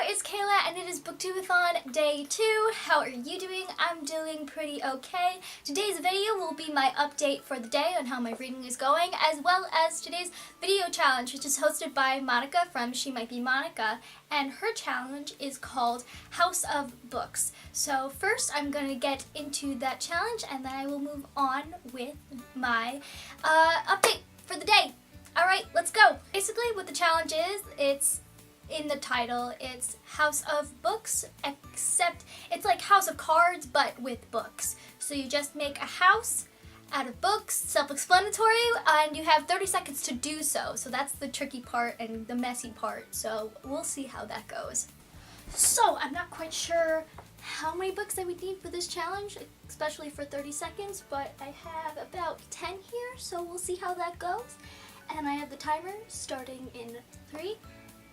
it's Kayla and it is Booktube-A-Thon Day 2. How are you doing? I'm doing pretty okay. Today's video will be my update for the day on how my reading is going, as well as today's video challenge, which is hosted by Monica from She Might Be Monica, and her challenge is called House of Books. So first I'm going to get into that challenge and then I will move on with my update for the day. Alright, let's go! Basically what the challenge is, it's in the title, it's House of Books, except it's like House of Cards but with books. So you just make a house out of books, self-explanatory, and you have 30 seconds to do so. So that's the tricky part and the messy part, so we'll see how that goes. So I'm not quite sure how many books I would need for this challenge, especially for 30 seconds, but I have about 10 here, so we'll see how that goes. And I have the timer starting in 3,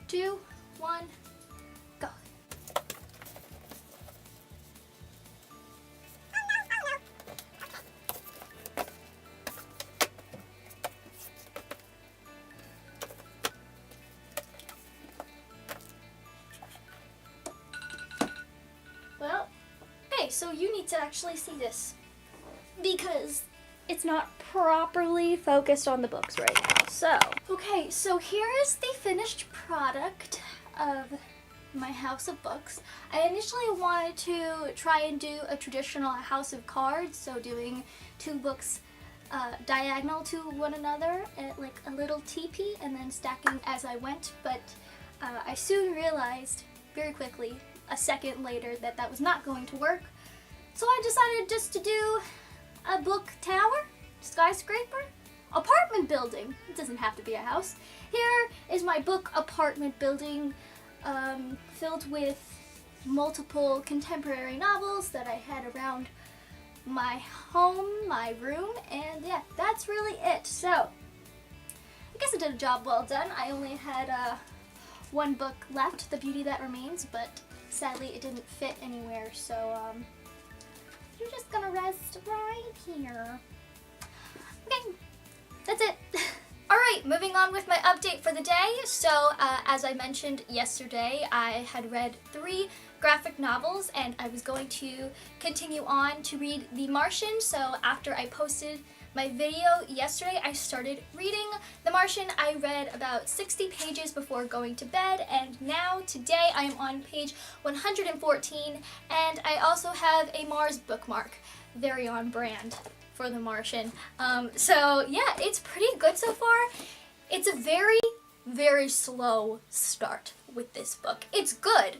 2, 1, go. Well, okay, so you need to actually see this because it's not properly focused on the books right now. So, okay, so here is the finished product of my House of Books. I initially wanted to try and do a traditional House of Cards, so doing 2 books diagonal to one another, like a little teepee, and then stacking as I went, but I soon realized very quickly, a second later, that that was not going to work. So I decided just to do a book tower, skyscraper, apartment building. It doesn't have to be a house. Here is my book apartment building, filled with multiple contemporary novels that I had around my home, my room, and yeah, that's really it. So, I guess I did a job well done. I only had one book left, The Beauty That Remains, but sadly it didn't fit anywhere, so you're just gonna rest right here. Okay, that's it. Alright, moving on with my update for the day. So, as I mentioned yesterday, I had read 3 graphic novels and I was going to continue on to read The Martian. So after I posted my video yesterday, I started reading The Martian. I read about 60 pages before going to bed, and now today I am on page 114, and I also have a Mars bookmark, very on brand for The Martian. So yeah, it's pretty good so far. It's a very, very slow start with this book. It's good.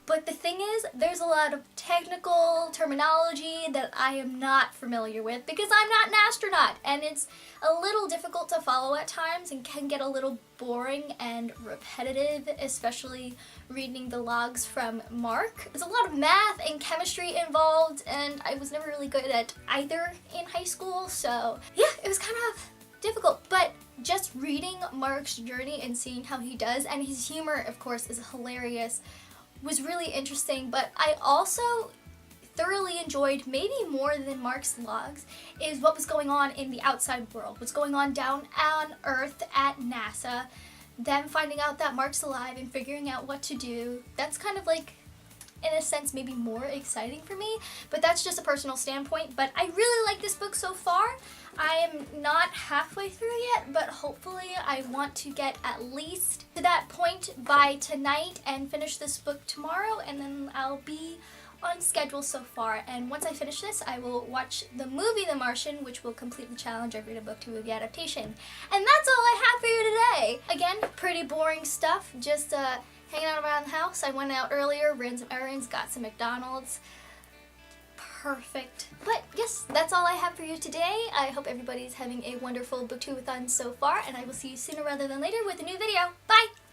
But the thing is, there's a lot of technical terminology that I am not familiar with because I'm not an astronaut, and it's a little difficult to follow at times and can get a little boring and repetitive, especially reading the logs from Mark. There's a lot of math and chemistry involved, and I was never really good at either in high school, so yeah, it was kind of difficult. But just reading Mark's journey and seeing how he does, and his humor, of course, is hilarious, was really interesting. But I also thoroughly enjoyed, maybe more than Mark's logs, is what was going on in the outside world, what's going on down on Earth at NASA, them finding out that Mark's alive and figuring out what to do. That's kind of like, in a sense, maybe more exciting for me, but that's just a personal standpoint. But I really like this book so far. I am not halfway through yet, but hopefully I want to get at least to that point by tonight and finish this book tomorrow, and then I'll be on schedule so far. And once I finish this, I will watch the movie The Martian, which will complete the challenge of read a book to movie adaptation. And that's all I have for you today. Again, pretty boring stuff, just hanging out around the house. I went out earlier, ran some errands, got some McDonald's. Perfect. But yes, that's all I have for you today. I hope everybody's having a wonderful Booktube-A-Thon so far, and I will see you sooner rather than later with a new video. Bye!